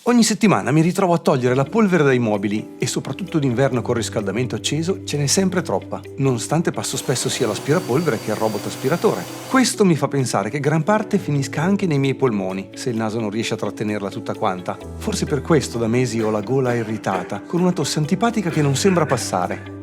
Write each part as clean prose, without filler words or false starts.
Ogni settimana mi ritrovo a togliere la polvere dai mobili e soprattutto d'inverno col riscaldamento acceso ce n'è sempre troppa, nonostante passo spesso sia l'aspirapolvere che il robot aspiratore. Questo mi fa pensare che gran parte finisca anche nei miei polmoni, se il naso non riesce a trattenerla tutta quanta. Forse per questo da mesi ho la gola irritata, con una tosse antipatica che non sembra passare.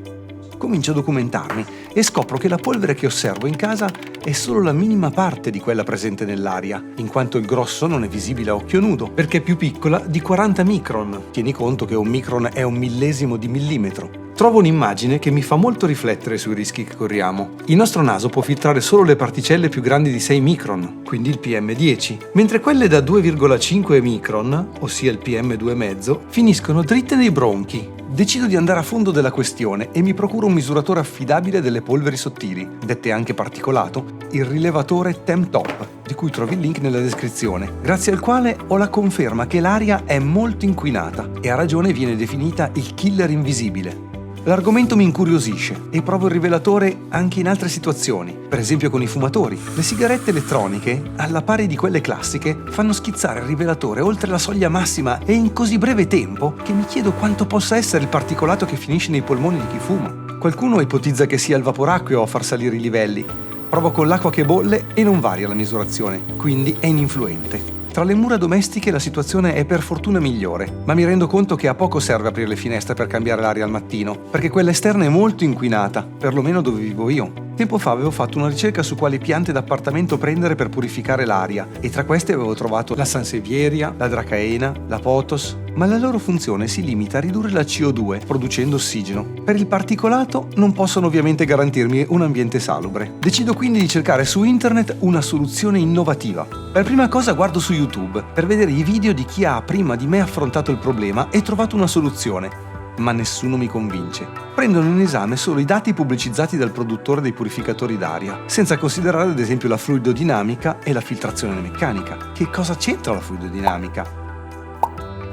Comincio a documentarmi e scopro che la polvere che osservo in casa è solo la minima parte di quella presente nell'aria, in quanto il grosso non è visibile a occhio nudo, perché è più piccola di 40 micron. Tieni conto che un micron è un millesimo di millimetro. Trovo un'immagine che mi fa molto riflettere sui rischi che corriamo. Il nostro naso può filtrare solo le particelle più grandi di 6 micron, quindi il PM10, mentre quelle da 2,5 micron, ossia il PM2,5, finiscono dritte nei bronchi. Decido di andare a fondo della questione e mi procuro un misuratore affidabile delle polveri sottili, dette anche particolato, il rilevatore TempTop, di cui trovi il link nella descrizione, grazie al quale ho la conferma che l'aria è molto inquinata e a ragione viene definita il killer invisibile. L'argomento mi incuriosisce e provo il rivelatore anche in altre situazioni, per esempio con i fumatori. Le sigarette elettroniche, alla pari di quelle classiche, fanno schizzare il rivelatore oltre la soglia massima e in così breve tempo che mi chiedo quanto possa essere il particolato che finisce nei polmoni di chi fuma. Qualcuno ipotizza che sia il vaporacqueo a far salire i livelli. Provo con l'acqua che bolle e non varia la misurazione, quindi è ininfluente. Tra le mura domestiche la situazione è per fortuna migliore, ma mi rendo conto che a poco serve aprire le finestre per cambiare l'aria al mattino, perché quella esterna è molto inquinata, perlomeno dove vivo io. Tempo fa avevo fatto una ricerca su quali piante d'appartamento prendere per purificare l'aria e tra queste avevo trovato la sansevieria, la dracaena, la pothos, ma la loro funzione si limita a ridurre la CO2 producendo ossigeno. Per il particolato non possono ovviamente garantirmi un ambiente salubre. Decido quindi di cercare su internet una soluzione innovativa. Per prima cosa guardo su YouTube per vedere i video di chi ha prima di me affrontato il problema e trovato una soluzione. Ma nessuno mi convince. Prendono in esame solo i dati pubblicizzati dal produttore dei purificatori d'aria, senza considerare ad esempio la fluidodinamica e la filtrazione meccanica. Che cosa c'entra la fluidodinamica?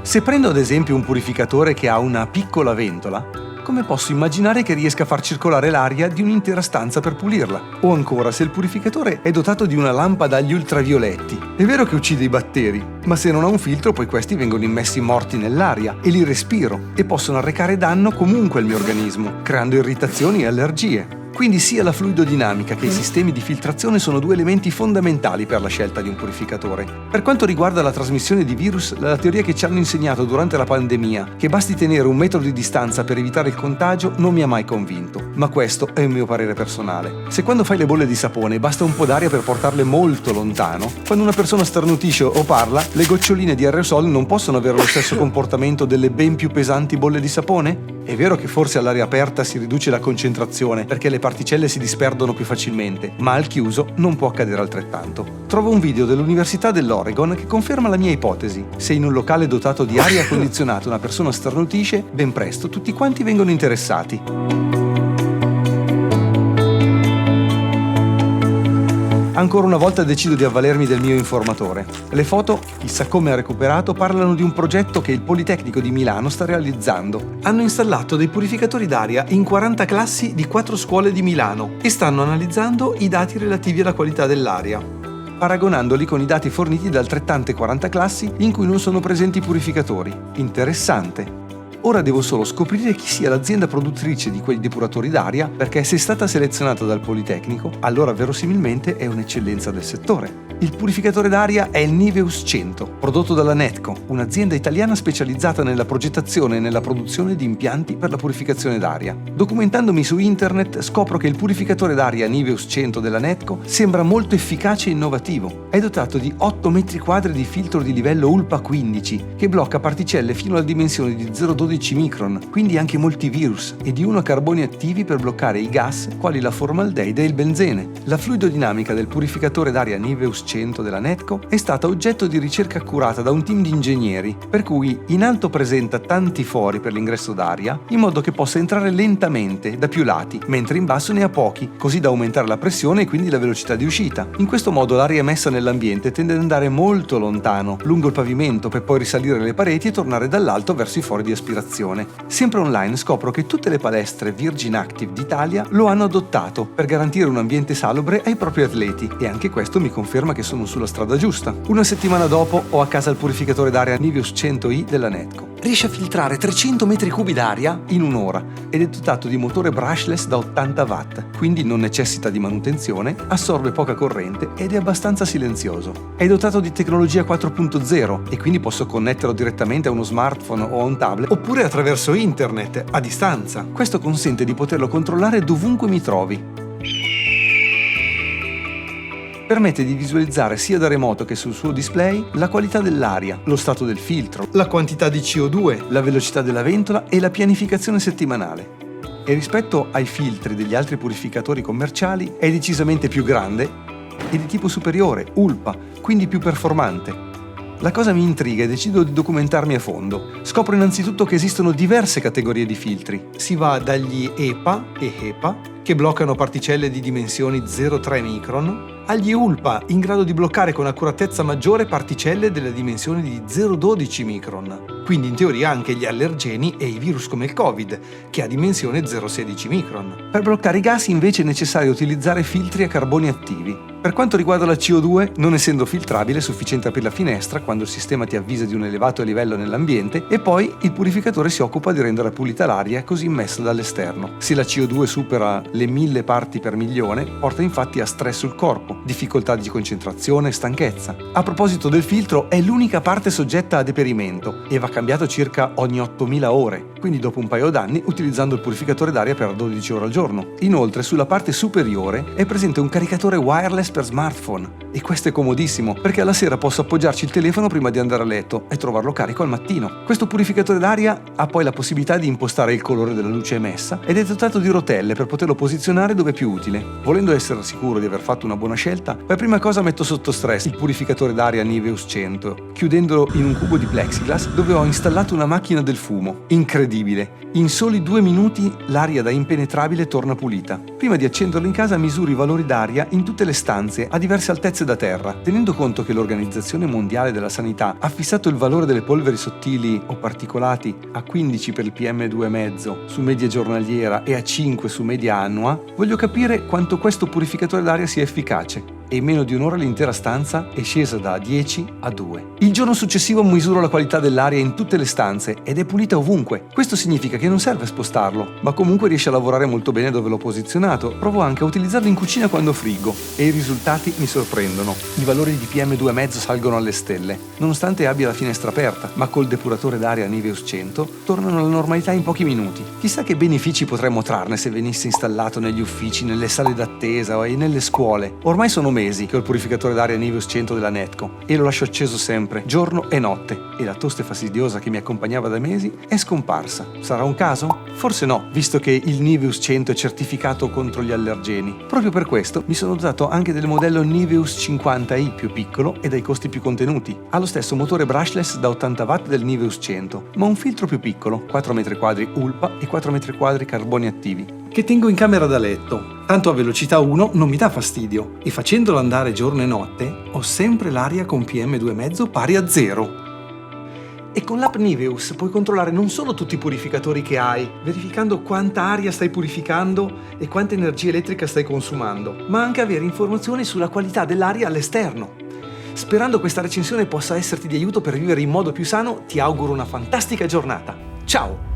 Se prendo ad esempio un purificatore che ha una piccola ventola, come posso immaginare che riesca a far circolare l'aria di un'intera stanza per pulirla? O ancora, se il purificatore è dotato di una lampada agli ultravioletti, è vero che uccide i batteri, ma se non ha un filtro poi questi vengono immessi morti nell'aria e li respiro e possono arrecare danno comunque al mio organismo, creando irritazioni e allergie. Quindi sia la fluidodinamica che i sistemi di filtrazione sono due elementi fondamentali per la scelta di un purificatore. Per quanto riguarda la trasmissione di virus, la teoria che ci hanno insegnato durante la pandemia, che basti tenere 1 metro di distanza per evitare il contagio, non mi ha mai convinto. Ma questo è un mio parere personale. Se quando fai le bolle di sapone basta un po' d'aria per portarle molto lontano, quando una persona starnutisce o parla, le goccioline di aerosol non possono avere lo stesso comportamento delle ben più pesanti bolle di sapone? È vero che forse all'aria aperta si riduce la concentrazione perché le particelle si disperdono più facilmente, ma al chiuso non può accadere altrettanto. Trovo un video dell'Università dell'Oregon che conferma la mia ipotesi. Se in un locale dotato di aria condizionata una persona starnutisce, ben presto tutti quanti vengono interessati. Ancora una volta decido di avvalermi del mio informatore. Le foto, chissà come ha recuperato, parlano di un progetto che il Politecnico di Milano sta realizzando. Hanno installato dei purificatori d'aria in 40 classi di 4 scuole di Milano e stanno analizzando i dati relativi alla qualità dell'aria, paragonandoli con i dati forniti da altrettante 40 classi in cui non sono presenti purificatori. Interessante. Ora devo solo scoprire chi sia l'azienda produttrice di quei depuratori d'aria, perché se è stata selezionata dal Politecnico, allora verosimilmente è un'eccellenza del settore. Il purificatore d'aria è il Niveus 100, prodotto dalla Netco, un'azienda italiana specializzata nella progettazione e nella produzione di impianti per la purificazione d'aria. Documentandomi su internet scopro che il purificatore d'aria Niveus 100 della Netco sembra molto efficace e innovativo. È dotato di 8 metri quadri di filtro di livello ULPA 15 che blocca particelle fino alla dimensione di 0,12 micron, quindi anche molti virus, e di 1 carboni attivi per bloccare i gas quali la formaldeide e il benzene. La fluidodinamica del purificatore d'aria Niveus 100 della Netco è stata oggetto di ricerca accurata da un team di ingegneri, per cui in alto presenta tanti fori per l'ingresso d'aria, in modo che possa entrare lentamente da più lati, mentre in basso ne ha pochi, così da aumentare la pressione e quindi la velocità di uscita. In questo modo l'aria emessa nell'ambiente tende ad andare molto lontano, lungo il pavimento, per poi risalire le pareti e tornare dall'alto verso i fori di aspirazione. valutazione. Sempre online scopro che tutte le palestre Virgin Active d'Italia lo hanno adottato per garantire un ambiente salubre ai propri atleti, e anche questo mi conferma che sono sulla strada giusta. Una settimana dopo ho a casa il purificatore d'aria Niveus 100i della Netco. Riesce a filtrare 300 metri cubi d'aria in un'ora ed è dotato di motore brushless da 80 watt, quindi non necessita di manutenzione, assorbe poca corrente ed è abbastanza silenzioso. È dotato di tecnologia 4.0 e quindi posso connetterlo direttamente a uno smartphone o a un tablet oppure attraverso internet a distanza. Questo consente di poterlo controllare dovunque mi trovi. Permette di visualizzare sia da remoto che sul suo display la qualità dell'aria, lo stato del filtro, la quantità di CO2, la velocità della ventola e la pianificazione settimanale. E rispetto ai filtri degli altri purificatori commerciali è decisamente più grande e di tipo superiore, ULPA, quindi più performante. La cosa mi intriga e decido di documentarmi a fondo. Scopro innanzitutto che esistono diverse categorie di filtri. Si va dagli EPA e HEPA, che bloccano particelle di dimensioni 0,3 micron, agli ULPA, in grado di bloccare con accuratezza maggiore particelle delle dimensioni di 0,12 micron. Quindi in teoria anche gli allergeni e i virus come il Covid, che ha dimensione 0,16 micron. Per bloccare i gas invece è necessario utilizzare filtri a carboni attivi. Per quanto riguarda la CO2, non essendo filtrabile è sufficiente aprire la finestra quando il sistema ti avvisa di un elevato livello nell'ambiente e poi il purificatore si occupa di rendere pulita l'aria così immessa dall'esterno. Se la CO2 supera le 1000 parti per milione, porta infatti a stress sul corpo, difficoltà di concentrazione e stanchezza. A proposito del filtro, è l'unica parte soggetta a deperimento e va cambiato circa ogni 8000 ore, quindi dopo un paio d'anni utilizzando il purificatore d'aria per 12 ore al giorno. Inoltre sulla parte superiore è presente un caricatore wireless per smartphone e questo è comodissimo perché alla sera posso appoggiarci il telefono prima di andare a letto e trovarlo carico al mattino. Questo purificatore d'aria ha poi la possibilità di impostare il colore della luce emessa ed è dotato di rotelle per poterlo posizionare dove è più utile. Volendo essere sicuro di aver fatto una buona scelta, per prima cosa metto sotto stress il purificatore d'aria Niveus 100, chiudendolo in un cubo di plexiglass dove ho installato una macchina del fumo. Incredibile! In soli 2 minuti l'aria da impenetrabile torna pulita. Prima di accenderlo in casa misuro i valori d'aria in tutte le stanze a diverse altezze da terra. Tenendo conto che l'Organizzazione Mondiale della Sanità ha fissato il valore delle polveri sottili o particolati a 15 per il PM2,5 su media giornaliera e a 5 su media annua, voglio capire quanto questo purificatore d'aria sia efficace. E in meno di un'ora l'intera stanza è scesa da 10 a 2. Il giorno successivo misuro la qualità dell'aria in tutte le stanze ed è pulita ovunque. Questo significa che non serve spostarlo, ma comunque riesce a lavorare molto bene dove l'ho posizionato. Provo anche a utilizzarlo in cucina quando friggo e i risultati mi sorprendono. I valori di PM2,5 salgono alle stelle, nonostante abbia la finestra aperta, ma col depuratore d'aria Niveus 100 tornano alla normalità in pochi minuti. Chissà che benefici potremmo trarne se venisse installato negli uffici, nelle sale d'attesa e nelle scuole. Ormai sono mesi che ho il purificatore d'aria Niveus 100 della Netco e lo lascio acceso sempre, giorno e notte, e la toste fastidiosa che mi accompagnava da mesi è scomparsa. Sarà un caso? Forse no, visto che il Niveus 100 è certificato contro gli allergeni. Proprio per questo mi sono dotato anche del modello Niveus 50i più piccolo e dai costi più contenuti. Ha lo stesso motore brushless da 80 watt del Niveus 100, ma un filtro più piccolo, 4 metri quadri ULPA e 4 metri quadri carboni attivi, che tengo in camera da letto. Tanto a velocità 1 non mi dà fastidio e facendolo andare giorno e notte ho sempre l'aria con PM2,5 pari a 0. E con l'app Niveus puoi controllare non solo tutti i purificatori che hai, verificando quanta aria stai purificando e quanta energia elettrica stai consumando, ma anche avere informazioni sulla qualità dell'aria all'esterno. Sperando questa recensione possa esserti di aiuto per vivere in modo più sano, ti auguro una fantastica giornata. Ciao!